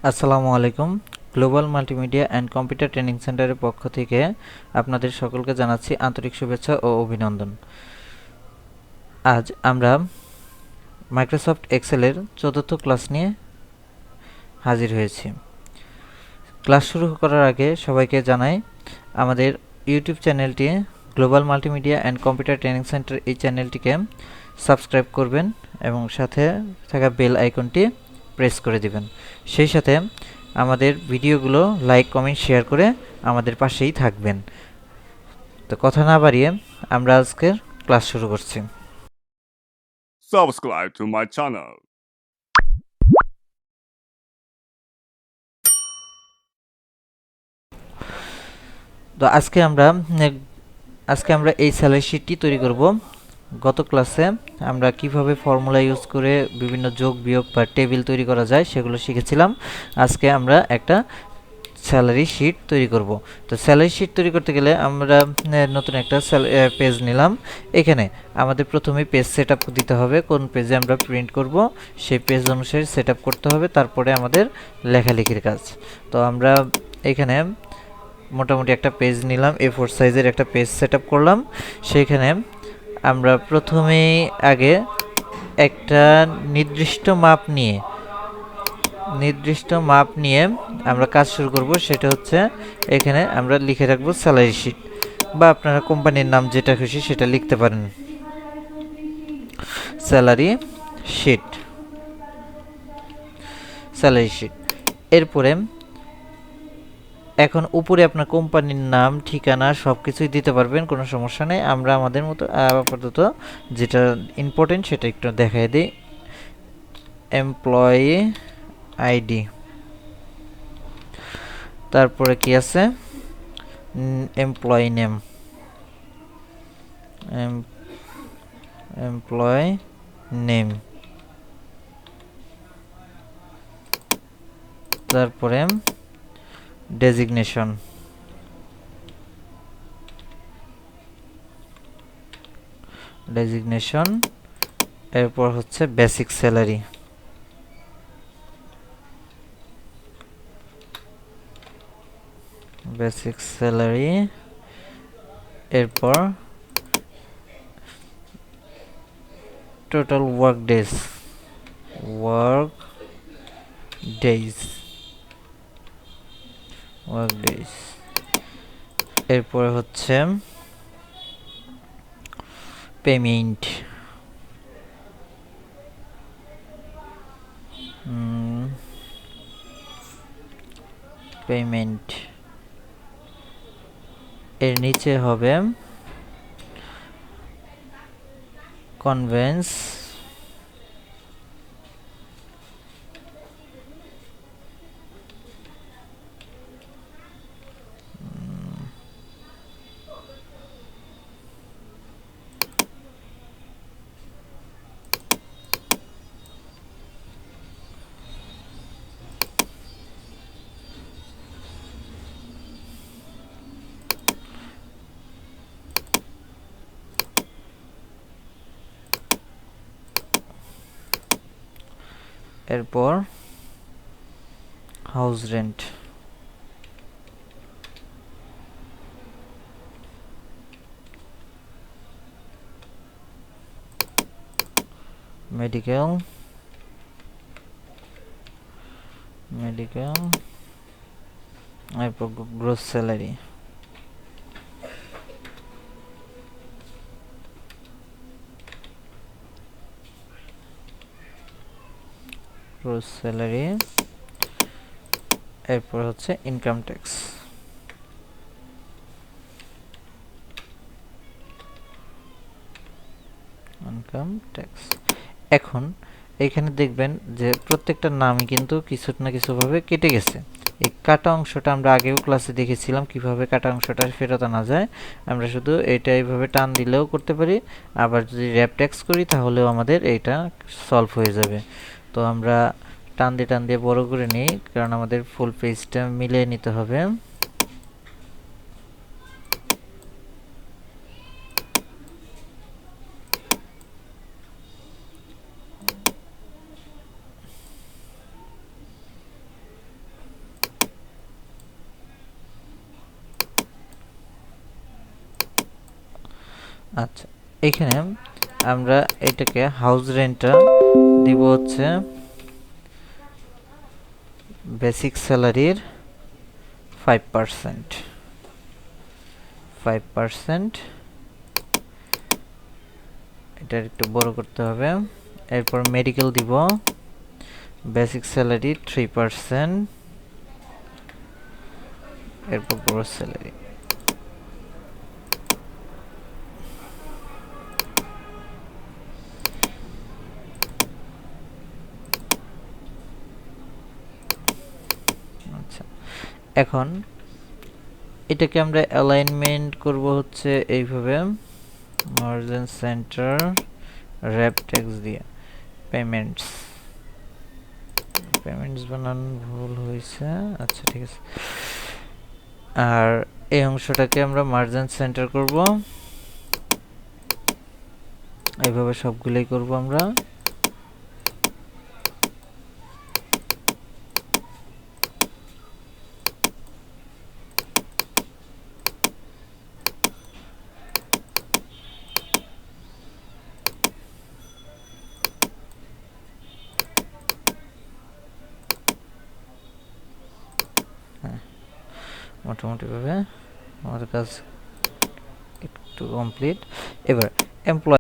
আসসালামু আলাইকুম। Global multimedia and computer training সেন্টারের পক্ষ থেকে আপনাদের সকলকে জানাচ্ছি আন্তরিক শুভেচ্ছা ও অভিনন্দন। আজ আমরা মাইক্রোসফট এক্সেলের চতুর্থ ক্লাস নিয়ে হাজির হয়েছি। ক্লাস শুরু করার আগে সবাইকে জানাই আমাদের ইউটিউব চ্যানেলটি global multimedia and computer training centre, এই চ্যানেলটিকে সাবস্ক্রাইব করবেন এবং সাথে থাকা বেল আইকনটি প্রেস করে দিবেন। সেই সাথে আমাদের ভিডিওগুলো লাইক, কমেন্ট, শেয়ার করে আমাদের পাশেই থাকবেন। তো কথা না বাড়িয়ে আমরা আজকের ক্লাস শুরু করছি। Subscribe to my channel. তো আজকে আমরা এই স্যালারি শিটটি তৈরি করব। গত ক্লাসে আমরা কিভাবে ফর্মুলা ইউজ করে বিভিন্ন যোগ, বিয়োগ বা টেবিল তৈরি করা যায় সেগুলো শিখেছিলাম। আজকে আমরা একটা স্যালারি শিট তৈরি করব। তো স্যালারি শিট তৈরি করতে গেলে আমরা নতুন একটা পেজ নিলাম। এখানে আমাদের প্রথমে পেজ সেটআপ দিতে হবে, কোন পেজে আমরা প্রিন্ট করব সেই পেজ অনুসারে সেটআপ করতে হবে, তারপরে আমাদের লেখালেখির কাজ। তো আমরা এখানে মোটামুটি একটা পেজ নিলাম, A4 সাইজের একটা পেজ সেটআপ করলাম। সেইখানে আমরা প্রথমেই আগে একটা নির্দিষ্ট মাপ নিয়ে আমরা কাজ শুরু করব। সেটা হচ্ছে এখানে আমরা লিখে রাখবো স্যালারি শিট, বা আপনারা কোম্পানির নাম যেটা খুশি সেটা লিখতে পারেন, স্যালারি শিট। এরপরে এখন উপরে আপনার কোম্পানির নাম, ঠিকানা সব কিছুই দিতে পারবেন, কোনো সমস্যা নেই। আমরা আমাদের মতো আপাতত যেটা ইম্পর্টেন্ট সেটা একটু দেখাই দিই। এমপ্লয়ি আইডি, তারপরে কি আছে, এমপ্লয়ি নেম, এমপ্লয়ি নেম, তারপরে ডেজিগনেশন, এরপর হচ্ছে বেসিক স্যালারি, এরপর টোটাল ওয়ার্ক ডেজ, এরপর হচ্ছে পেমেন্ট, এর নিচে হবে কনভেন্স, এরপর হাউস রেন্ট, মেডিকেল, এরপর গ্রোস স্যালারি, এরপর হচ্ছে ইনকাম ট্যাক্স। এখন এখানে দেখবেন যে প্রত্যেকটা নামই কিন্তু কিছু না কিছুভাবে কেটে গেছে। এই কাটা অংশটা আমরা আগেও ক্লাসে দেখেছিলাম কিভাবে কাটা অংশটা ফেরত আনা যায়। আমরা শুধু এটা এইভাবে টান দিলেও করতে পারি, আবার যদি র্যাপ ট্যাক্স করি তাহলেও আমাদের এইটা সলভ হয়ে যাবে। তো আমরা টান দিয়ে বড় করে নিই, কারণ আমাদের ফুল পেজটা মিলিয়ে নিতে হবে। আচ্ছা, এখানে আমরা এটাকে হাউস রেন্টটা দিব হচ্ছে বেসিক স্যালারির 5%। 5%, এটা একটু বড় করতে হবে। এরপর মেডিকেল দিব বেসিক স্যালারি 3%, এরপর গ্রস স্যালারি। আচ্ছা, এখন এটাকে আমরা অ্যালাইনমেন্ট করব হচ্ছে এইভাবে, মার্জিন সেন্টার র্যাপ ট্যাক্স দিয়ে। পেমেন্টস বানান ভুল হয়েছে, আচ্ছা ঠিক আছে। আর এই অংশটাকে আমরা মার্জিন সেন্টার করব, এইভাবে সবগুলোই করব আমরা। হ্যাঁ, মোটামুটিভাবে আমাদের কাজ একটু কমপ্লিট। এবার এমপ্লয়